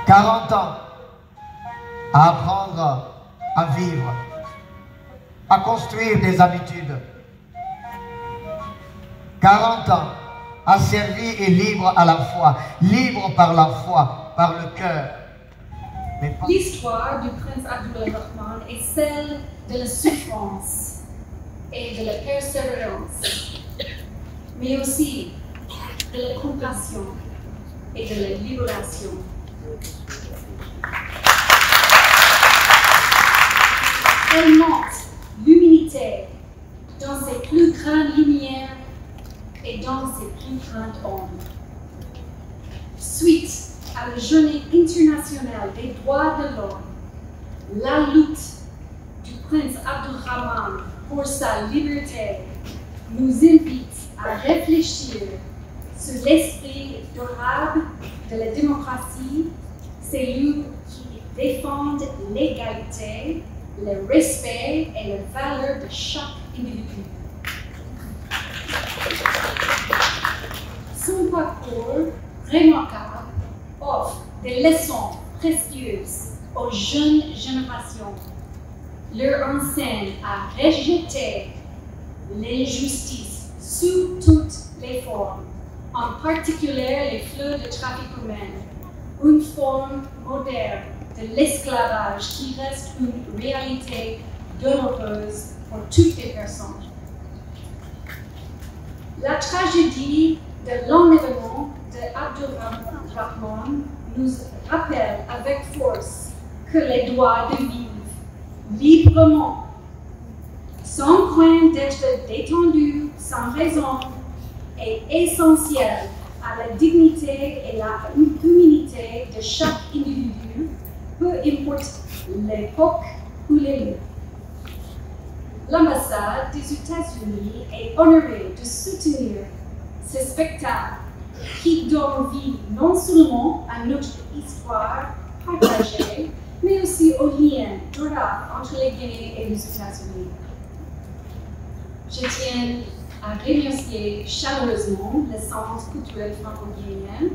40 ans à apprendre à vivre, à construire des habitudes. 40 ans à servir et libre à la fois, libre par la foi, par le cœur. L'histoire du prince Abdulrahman est celle de la souffrance et de la persévérance, mais aussi de la compassion et de la libération. Elle montre l'humilité dans ses plus grandes lumières et dans ses plus grandes ombres. Suite à la Journée internationale des droits de l'homme, la lutte du prince Abdulrahman pour sa liberté nous invite à réfléchir sur l'esprit durable de la démocratie, celui qui défend l'égalité, le respect et la valeur de chaque individu. Son parcours remarquable offre des leçons précieuses aux jeunes générations. Leur enseigne à rejeter l'injustice sous toutes les formes, en particulier les flux de trafic humain, une forme moderne de l'esclavage qui reste une réalité douloureuse pour toutes les personnes. La tragédie de l'enlèvement d'Abdulrahman nous rappelle avec force que les droits de vivre librement, sans crainte d'être détendu sans raison, est essentiel à la dignité et la humanité de chaque individu, peu importe l'époque ou les lieux. L'ambassade des États-Unis est honorée de soutenir ce spectacle qui donne vie non seulement à notre histoire partagée, mais aussi aux liens durables entre les Guinéens et les États-Unis. Je tiens à remercier chaleureusement le Centre culturel franco-guinéen,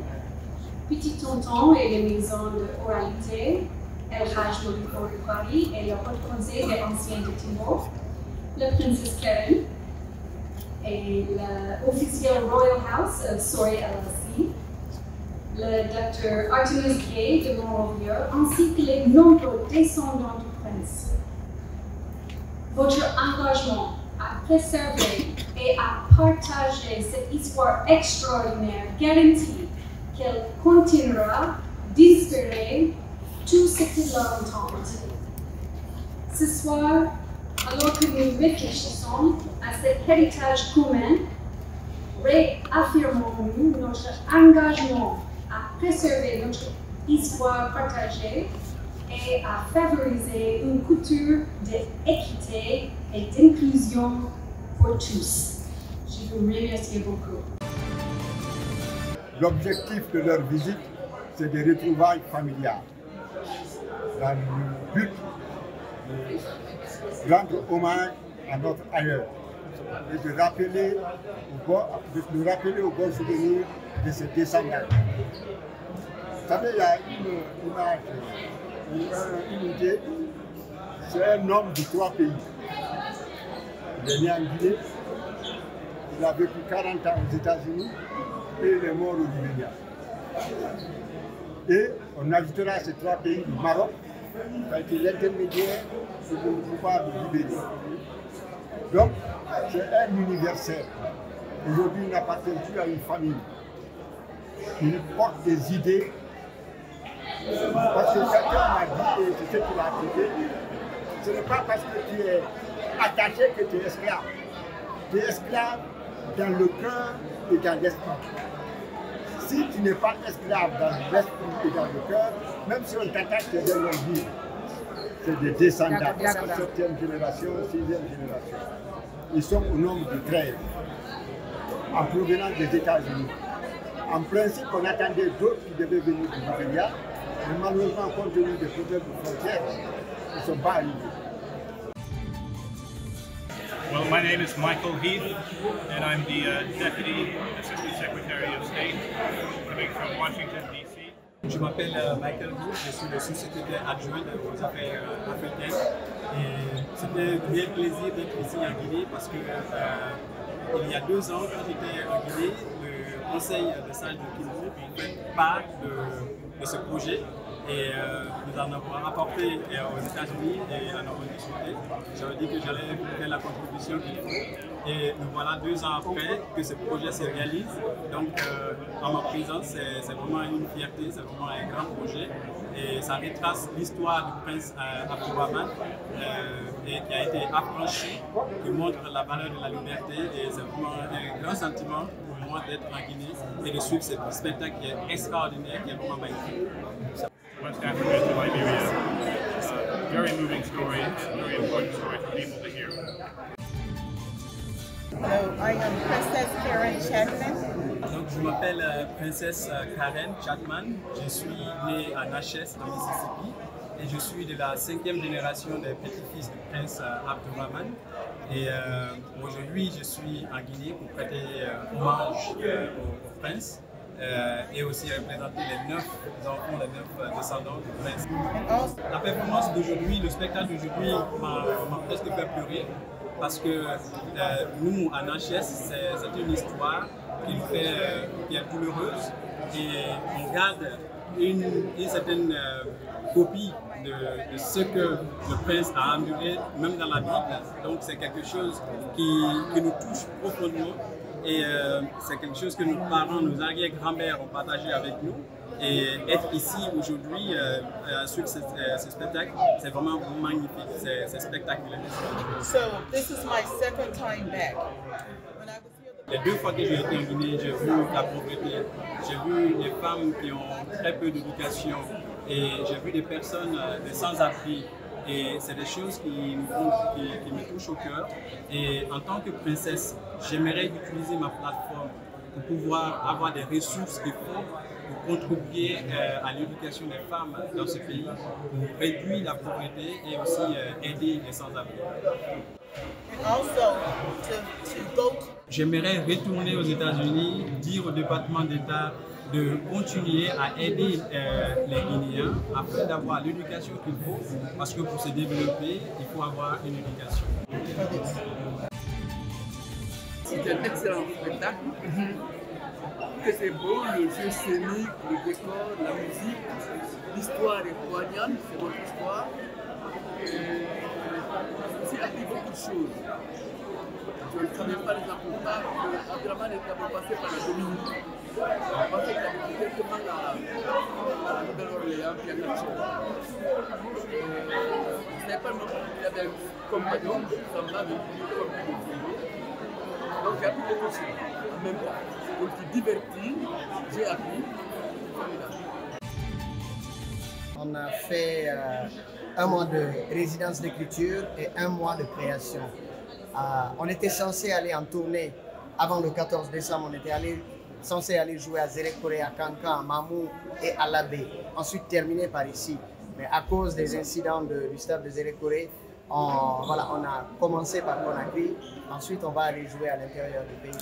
Petit Tonton et les maisons d'oralité, El Hajj Modibo de Paris et le Haut Conseil des Anciens de Timor, le Princesse Karen et l'officiel Royal House of Soy LLC, le Dr Artemis Gay de Monrovia, ainsi que les nombreux descendants du prince. Votre engagement à préserver et à partager cette histoire extraordinaire garantit qu'elle continuera d'inspirer tout ce qui l'entend. Ce soir, alors que nous réfléchissons à cet héritage commun, réaffirmons-nous notre engagement à préserver notre histoire partagée et à favoriser une culture d'équité et d'inclusion pour tous. Je vous remercie beaucoup. L'objectif de leur visite, c'est des retrouvailles familiales. Dans le but de rendre hommage à notre ailleurs et de rappeler au bon souvenir de ses descendants. Vous savez, il y a une image, une idée, c'est un homme de 3 pays. Il est né en Guinée, il a vécu 40 ans aux États-Unis et il est mort au Libéria. Et on ajoutera ces 3 pays du Maroc, qui a été l'intermédiaire sur le pouvoir du Libéria. Donc, c'est un universel. Aujourd'hui, il n'appartient plus à une famille. Il porte des idées. Parce que quelqu'un m'a dit, et c'est ce qu'il a appliqué, ce n'est pas parce que tu es attaché que tu es esclave. Tu es esclave dans le cœur et dans l'esprit. Si tu n'es pas esclave dans l'esprit et dans le cœur, même si on t'attache, tu es dans le vie. C'est des descendants, 7e génération, 6e génération. Ils sont au nombre de 13, en provenance des États-Unis. En principe, on attendait d'autres qui devaient venir du Libéria, mais malheureusement, compte tenu des problèmes de frontières, ils ne sont pas arrivés. Well, my name is Michael Heath, and I'm the Deputy Assistant Secretary of State, coming from Washington, D.C. Je m'appelle Michael Heath, je suis le sous-secrétaire adjoint aux affaires africaines. Et c'était un réel plaisir d'être ici en Guinée parce que il y a 2 ans, quand j'étais en Guinée, le conseil de sages de Kinshasa a fait part de ce projet. Et nous en avons apporté aux États-Unis et en avons discuté. J'avais dit que j'allais faire la contribution qu'il faut. Et nous voilà 2 ans après que ce projet se réalise. Donc en ma présence, c'est vraiment une fierté, c'est vraiment un grand projet. Et ça retrace l'histoire du prince Abdourahmane et qui a été affranchi, qui montre la valeur de la liberté. Et c'est vraiment un grand sentiment pour moi d'être en Guinée et de suivre ce spectacle qui est extraordinaire, qui est vraiment magnifique. West Africa to Liberia. Very moving story, very important story for people to hear. Hello, I am Princess Karen Chapman. Donc, je m'appelle Princesse Karen Chapman. Je suis née à Natchez, dans Mississippi, et je suis de la 5e génération des petits-fils du prince Abdourahmane. Et aujourd'hui, je suis en Guinée pour prêter hommage au prince. Et aussi représenter les 9 enfants, les 9 descendants du prince. La performance d'aujourd'hui, le spectacle d'aujourd'hui m'a presque fait pleurer parce que nous, à Natchez, c'est une histoire qui est douloureuse et on garde une certaine copie de ce que le prince a enduré, même dans la Bible. Donc c'est quelque chose qui nous touche profondément. Et c'est quelque chose que nos parents, nos arrière-grands-mères ont partagé avec nous. Et être ici aujourd'hui, sur ce spectacle, c'est vraiment magnifique, c'est spectaculaire. So this is my second time back. Les 2 fois que j'ai été en Guinée, j'ai vu la pauvreté, j'ai vu des femmes qui ont très peu d'éducation et j'ai vu des personnes sans-abri. Et c'est des choses qui me touchent au cœur. Et en tant que princesse, j'aimerais utiliser ma plateforme pour pouvoir avoir des ressources qu'il faut pour contribuer à l'éducation des femmes dans ce pays, pour réduire la pauvreté et aussi aider les sans-abri. J'aimerais retourner aux États-Unis, dire au département d'État de continuer à aider les Guinéens afin d'avoir l'éducation qu'il faut, parce que pour se développer, il faut avoir une éducation. C'est un excellent spectacle, que c'est beau, le jeu scénique, le décor, la musique, l'histoire est poignante, c'est votre histoire. J'ai appris beaucoup de choses. Je ne savais pas les importants que Abdourahmane était passé par la Dominique. Parce qu'il avait directement la Nouvelle-Orléans qui a marché. Je ne savais pas non plus qu'il y avait un compagnon semblable comme lui. Donc j'ai appris beaucoup de choses en même temps. Donc je suis diverti, j'ai appris. On a fait 1 mois de résidence d'écriture et 1 mois de création. On était censé aller en tournée avant le 14 décembre. On était censé aller jouer à Zérékoré, à Kankan, à Mamou et à Labé. Ensuite terminer par ici. Mais à cause des incidents du stade de Zérékoré, on a commencé par Conakry. Ensuite, on va aller jouer à l'intérieur du pays.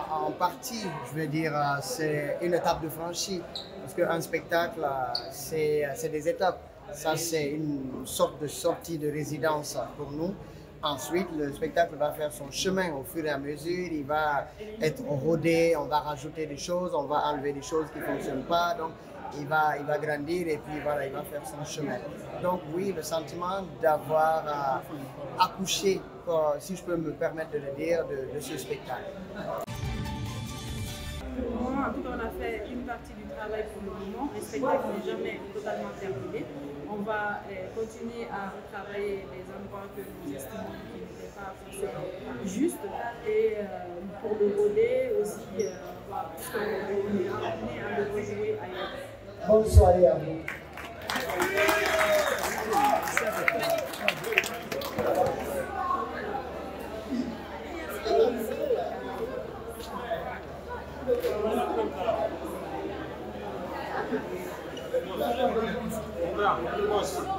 En partie, je veux dire, c'est une étape de franchie. Parce qu'un spectacle, c'est des étapes. Ça, c'est une sorte de sortie de résidence pour nous. Ensuite, le spectacle va faire son chemin au fur et à mesure. Il va être rodé, on va rajouter des choses, on va enlever des choses qui ne fonctionnent pas. Donc, il va grandir et puis voilà, il va faire son chemin. Donc oui, le sentiment d'avoir accouché, si je peux me permettre de le dire, de ce spectacle. Pour moi, en tout cas, on a fait une partie du travail pour le moment. Un spectacle n'est jamais totalement terminé. On va continuer à retravailler les endroits que nous estimons qui n'étaient pas forcément justes. Et pour le voler aussi, puisqu'on est amené à le rejouer ailleurs. Bonne soirée à vous. Vamos lá,